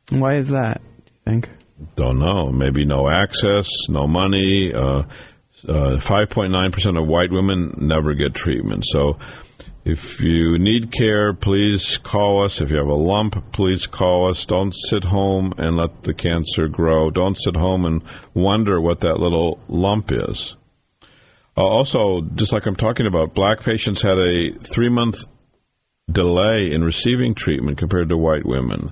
Why is that, do you think? Don't know. Maybe no access, no money. 5.9% of white women never get treatment. So if you need care, please call us. If you have a lump, please call us. Don't sit home and let the cancer grow. Don't sit home and wonder what that little lump is. Also, just like I'm talking about, black patients had a 3-month delay in receiving treatment compared to white women.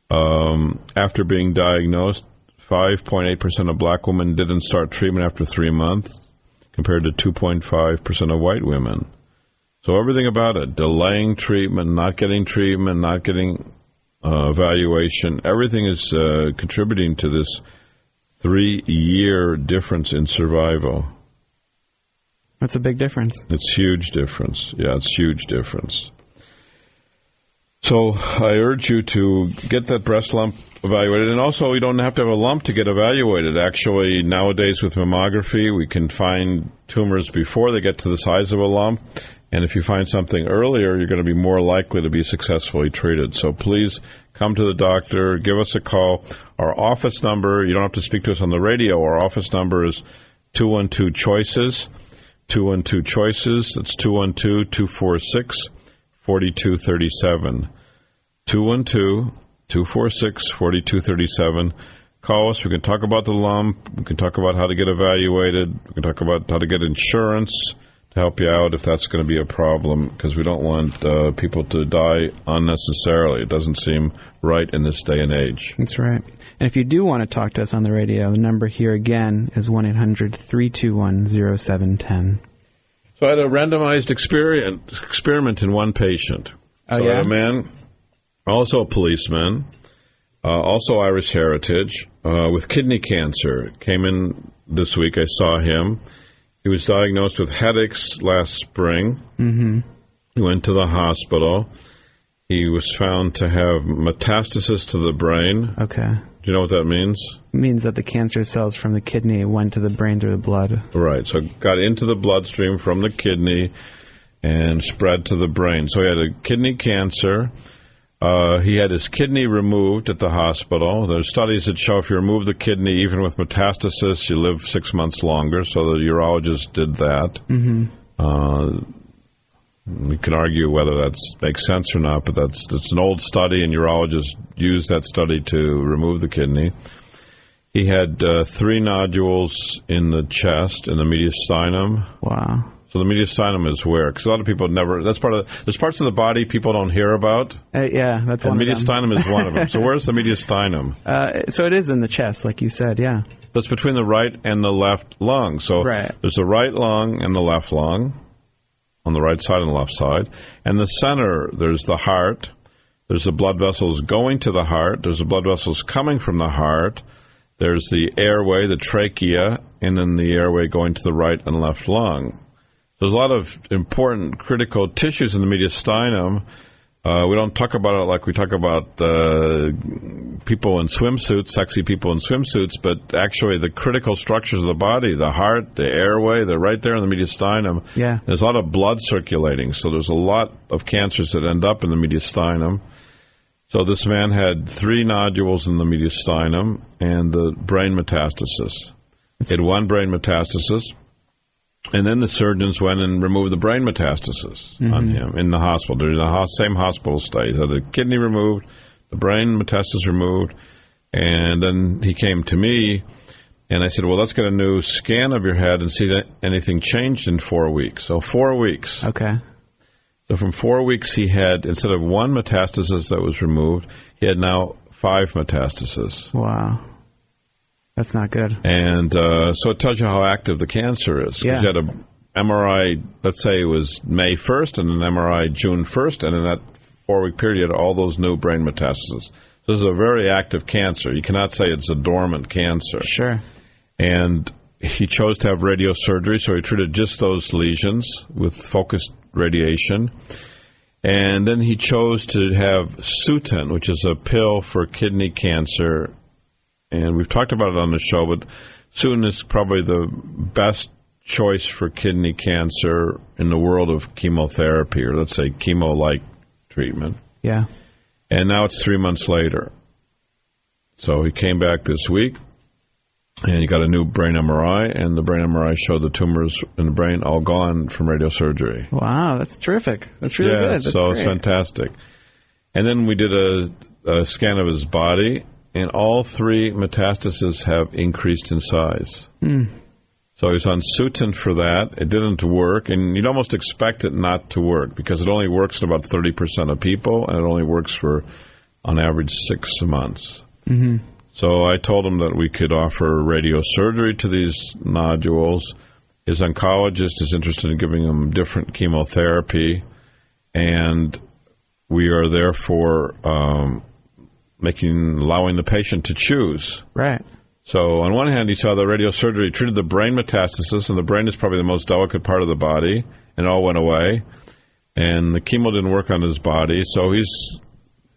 After being diagnosed, 5.8% of black women didn't start treatment after 3 months, compared to 2.5% of white women. So everything about it, delaying treatment, not getting evaluation, everything is contributing to this 3-year difference in survival. That's a big difference. It's huge difference. Yeah, it's huge difference. So I urge you to get that breast lump evaluated. And also, you don't have to have a lump to get evaluated. Actually, nowadays with mammography, we can find tumors before they get to the size of a lump. And if you find something earlier, you're going to be more likely to be successfully treated. So please come to the doctor. Give us a call. Our office number, you don't have to speak to us on the radio. Our office number is 212-CHOICES. 212-CHOICES. That's 212-246-4237. 212-246-4237. Call us. We can talk about the lump. We can talk about how to get evaluated. We can talk about how to get insurance to help you out if that's going to be a problem, because we don't want people to die unnecessarily. It doesn't seem right in this day and age. That's right. And if you do want to talk to us on the radio, the number here again is 1-800-321-0710. So I had a randomized experiment in one patient. Oh, so yeah? I had a man, also a policeman, also Irish heritage, with kidney cancer. Came in this week. I saw him. He was diagnosed with headaches last spring. Mm-hmm. He went to the hospital. He was found to have metastasis to the brain. Okay. Do you know what that means? It means that the cancer cells from the kidney went to the brain through the blood. Right. So it got into the bloodstream from the kidney and spread to the brain. So he had a kidney cancer. He had his kidney removed at the hospital. There's studies that show if you remove the kidney, even with metastasis, you live 6 months longer. So the urologist did that. Mm-hmm. We can argue whether that makes sense or not, but that's an old study, and urologists used that study to remove the kidney. He had 3 nodules in the chest, in the mediastinum. Wow. So the mediastinum is where? Because a lot of people there's parts of the body people don't hear about. Yeah, that's one of them. And mediastinum is one of them. So where's the mediastinum? So it is in the chest, like you said, yeah. It's between the right and the left lung. So right. There's the right lung and the left lung, on the right side and the left side. And the center, there's the heart. There's the blood vessels going to the heart. There's the blood vessels coming from the heart. There's the airway, the trachea, and then the airway going to the right and left lung. There's a lot of important critical tissues in the mediastinum. We don't talk about it like we talk about people in swimsuits, sexy people in swimsuits, but actually the critical structures of the body, the heart, the airway, they're right there in the mediastinum. Yeah. There's a lot of blood circulating, so there's a lot of cancers that end up in the mediastinum. So this man had 3 nodules in the mediastinum and the brain metastasis. He had 1 brain metastasis. And then the surgeons went and removed the brain metastasis on him in the hospital. During the same hospital stay. So the kidney removed, the brain metastasis removed, and then he came to me, and I said, well, let's get a new scan of your head and see that anything changed in 4 weeks. So 4 weeks. Okay. So from 4 weeks, he had, instead of 1 metastasis that was removed, he had now 5 metastases. Wow. That's not good. And so it tells you how active the cancer is. Yeah. You had an MRI, let's say it was May 1st, and an MRI June 1st, and in that 4-week period, you had all those new brain metastases. So this is a very active cancer. You cannot say it's a dormant cancer. Sure. And he chose to have radiosurgery, so he treated just those lesions with focused radiation. And then he chose to have Sutent, which is a pill for kidney cancer. And we've talked about it on the show, but Sutent is probably the best choice for kidney cancer in the world of chemotherapy, or let's say chemo-like treatment. Yeah. And now it's 3 months later. So he came back this week, and he got a new brain MRI, and the brain MRI showed the tumors in the brain all gone from radiosurgery. Wow, that's terrific. That's really good. That's so great. It's fantastic. And then we did a scan of his body, and all 3 metastases have increased in size. So he's on Sutent for that. It didn't work, and you'd almost expect it not to work because it only works in about 30% of people, and it only works for, on average, 6 months. Mm-hmm. So I told him that we could offer radiosurgery to these nodules. His oncologist is interested in giving him different chemotherapy, and we are therefore allowing the patient to choose. Right. So on one hand, he saw that radiosurgery treated the brain metastasis, and the brain is probably the most delicate part of the body, and it all went away. And the chemo didn't work on his body, so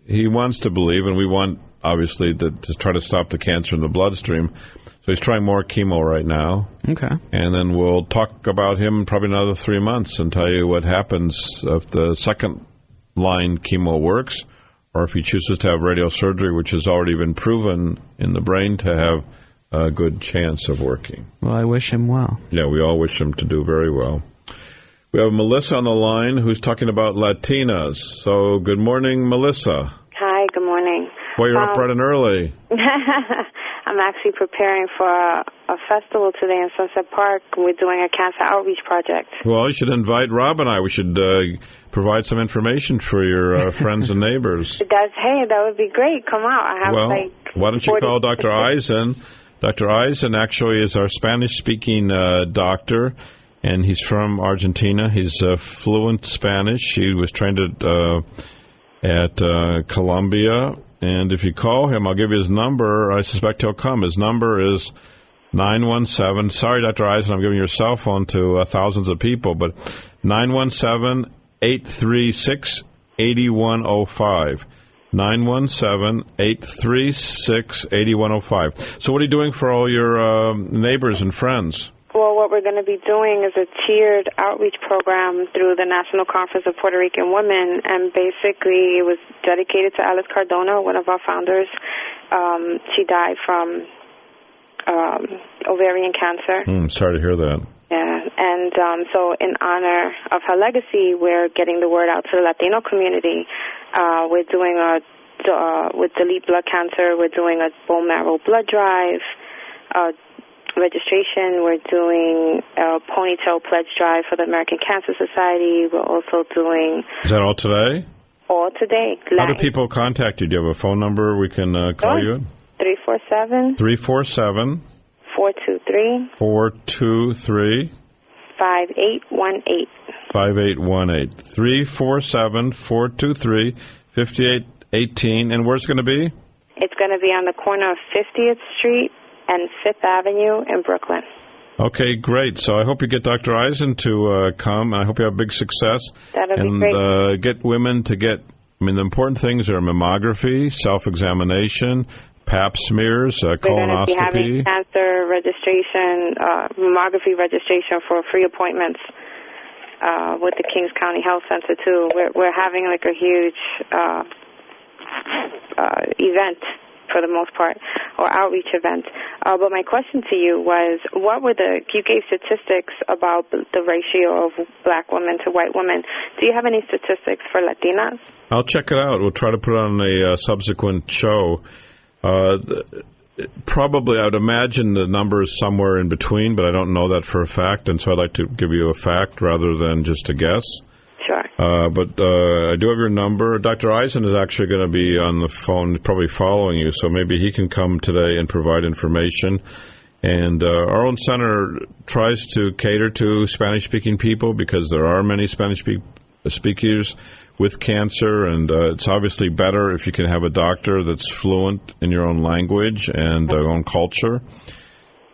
he wants to believe, and we want, obviously, to try to stop the cancer in the bloodstream. So he's trying more chemo right now. Okay. And then we'll talk about him in probably another 3 months and tell you what happens if the second-line chemo works, or if he chooses to have radiosurgery, which has already been proven in the brain to have a good chance of working. Well, I wish him well. Yeah, we all wish him to do very well. We have Melissa on the line who's talking about Latinas. So good morning, Melissa. Hi, good morning. Boy, you're up bright and early. I'm actually preparing for a festival today in Sunset Park. We're doing a cancer outreach project. Well, you should invite Rob and I. We should provide some information for your friends and neighbors. That would be great. Come out. I have why don't you call Dr. Eisen? Dr. Eisen actually is our Spanish-speaking doctor, and he's from Argentina. He's fluent Spanish. He was trained at Columbia. And if you call him, I'll give you his number. I suspect he'll come. His number is 917. Sorry, Dr. Eisen, I'm giving your cell phone to thousands of people, but 917-836-8105. 917-836-8105. So what are you doing for all your neighbors and friends? Well, what we're going to be doing is a tiered outreach program through the National Conference of Puerto Rican Women, and basically it was dedicated to Alice Cardona, one of our founders. She died from ovarian cancer. Sorry to hear that. Yeah, and so in honor of her legacy, we're getting the word out to the Latino community. We're doing with Delete Blood Cancer, we're doing a bone marrow blood drive, registration. We're doing a ponytail pledge drive for the American Cancer Society. We're also doing... Is that all today? All today. How do people contact you? Do you have a phone number we can call you at? 347... 347... 423... 423... 5818. 5818. 347 423 5818. And where's it going to be? It's going to be on the corner of 50th Street and 5th Avenue in Brooklyn. Okay, great. So I hope you get Dr. Eisen to come. I hope you have big success. That'll be great. And get women to get, the important things are mammography, self-examination, pap smears, colonoscopy. We're going to be having cancer registration, mammography registration for free appointments with the Kings County Health Center, too. We're having a huge event, for the most part, or outreach event. But my question to you was, you gave statistics about the ratio of black women to white women. Do you have any statistics for Latinas? I'll check it out. We'll try to put it on a subsequent show. Probably, I would imagine the number is somewhere in between, but I don't know that for a fact, and so I'd like to give you a fact rather than just a guess. Sure. But I do have your number. Dr. Eisen is actually going to be on the phone, probably following you, so maybe he can come today and provide information. And our own center tries to cater to Spanish-speaking people because there are many Spanish speakers with cancer, and it's obviously better if you can have a doctor that's fluent in your own language and own culture.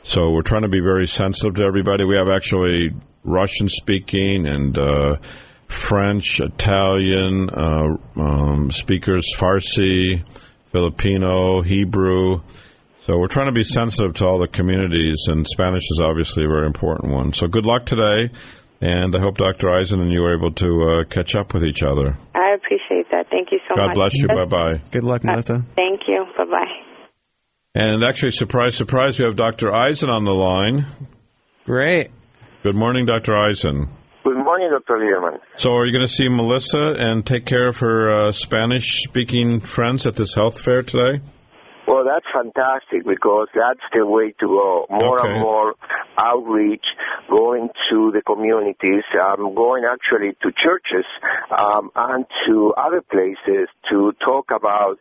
So we're trying to be very sensitive to everybody. We have actually Russian-speaking and French, Italian speakers, Farsi, Filipino, Hebrew. So we're trying to be sensitive to all the communities, and Spanish is obviously a very important one. So good luck today, and I hope Dr. Eisen and you are able to catch up with each other. I appreciate that. Thank you so much. God bless you. Bye-bye. Good luck, Melissa. Thank you. Bye-bye. And actually, surprise, surprise, we have Dr. Eisen on the line. Great. Good morning, Dr. Eisen. Good morning, Dr. Lederman. So are you going to see Melissa and take care of her Spanish-speaking friends at this health fair today? Well, that's fantastic because that's the way to go. More and more outreach, going to the communities, going actually to churches and to other places to talk about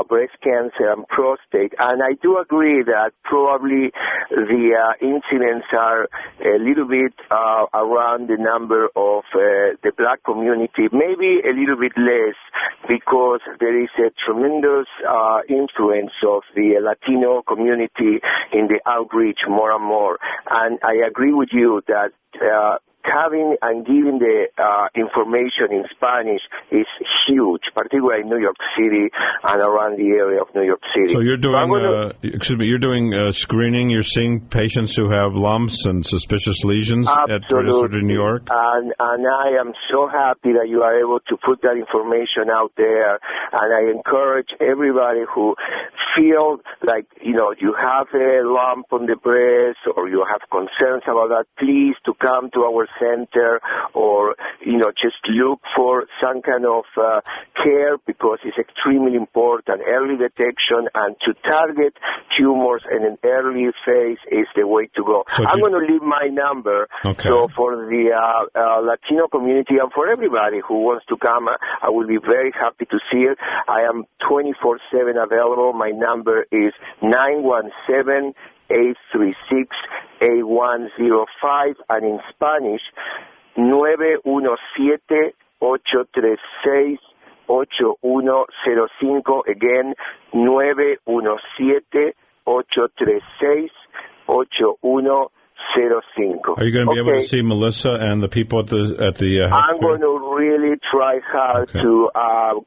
breast cancer and prostate. And I do agree that probably the incidents are a little bit around the number of the black community, maybe a little bit less because there is a tremendous influence of the Latino community in the outreach more and more. And I agree with you that having and giving the information in Spanish is huge, particularly in New York City and around the area of New York City. So you're doing, you're doing screening. You're seeing patients who have lumps and suspicious lesions at Radiosurgery New York? And I am so happy that you are able to put that information out there. And I encourage everybody who feels like, you have a lump on the breast or you have concerns about that, please to come to our center or, just look for some kind of care because it's extremely important. Early detection and to target tumors in an early phase is the way to go. So I'm going to leave my number. Okay. So for the Latino community and for everybody who wants to come, I will be very happy to see it. I am 24/7 available. My number is 917-836-8105 and in Spanish 917-836-8105. Again, 917-836-8105. Are you going to be able to see Melissa and the people at the I'm going to really try hard to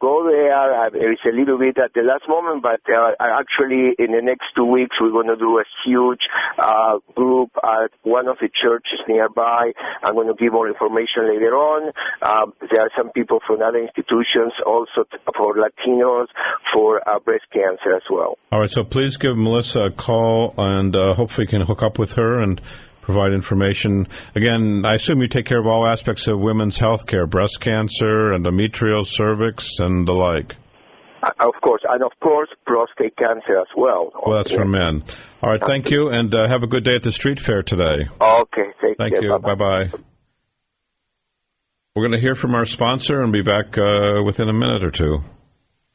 go there. It's a little bit at the last moment, but actually in the next 2 weeks we're going to do a huge group at one of the churches nearby. I'm going to give more information later on. There are some people from other institutions also for Latinos for breast cancer as well. All right, so please give Melissa a call and hopefully you can hook up with her and provide information. Again, I assume you take care of all aspects of women's health care, breast cancer, endometrial, cervix, and the like. Of course, and of course, prostate cancer as well. Well, that's for men. All right, thank you, and have a good day at the street fair today. Okay, thank you. Bye-bye. We're going to hear from our sponsor and be back within a minute or two.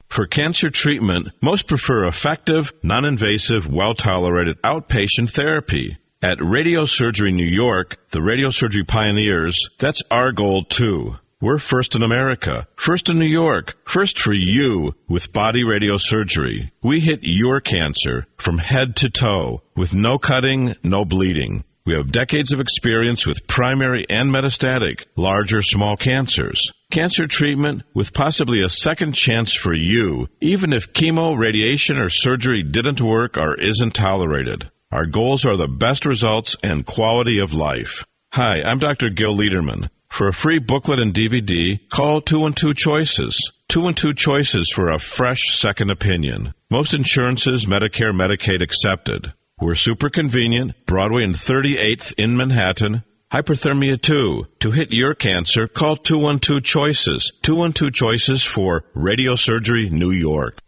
For cancer treatment, most prefer effective, non-invasive, well-tolerated outpatient therapy. At Radiosurgery New York, the radiosurgery pioneers, that's our goal too. We're first in America, first in New York, first for you with body radiosurgery. We hit your cancer from head to toe with no cutting, no bleeding. We have decades of experience with primary and metastatic, large or small cancers. Cancer treatment with possibly a second chance for you, even if chemo, radiation, or surgery didn't work or isn't tolerated. Our goals are the best results and quality of life. Hi, I'm Dr. Gil Lederman. For a free booklet and DVD, call 212-CHOICES. 212-CHOICES for a fresh second opinion. Most insurances, Medicare, Medicaid accepted. We're super convenient, Broadway and 38th in Manhattan. Hyperthermia 2. To hit your cancer, call 212-CHOICES. 212-CHOICES for Radiosurgery New York.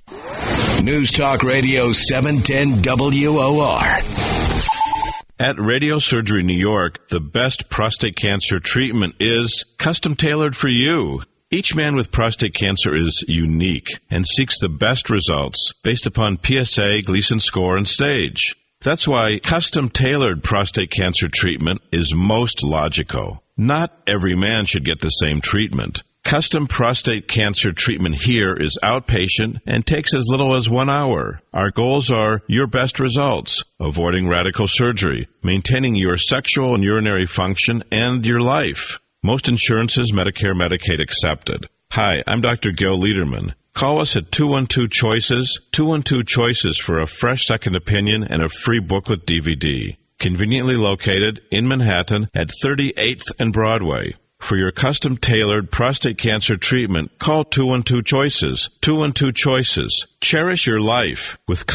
News Talk Radio 710 WOR. At Radiosurgery New York, the best prostate cancer treatment is custom tailored for you. Each man with prostate cancer is unique and seeks the best results based upon PSA, Gleason score, and stage. That's why custom-tailored prostate cancer treatment is most logical. Not every man should get the same treatment. Custom prostate cancer treatment here is outpatient and takes as little as 1 hour. Our goals are your best results, avoiding radical surgery, maintaining your sexual and urinary function, and your life. Most insurances, Medicare, Medicaid accepted. Hi, I'm Dr. Gil Lederman. Call us at 212-CHOICES, 212-CHOICES for a fresh second opinion and a free booklet DVD. Conveniently located in Manhattan at 38th and Broadway. For your custom-tailored prostate cancer treatment, call 212-CHOICES. 212-CHOICES. Cherish your life with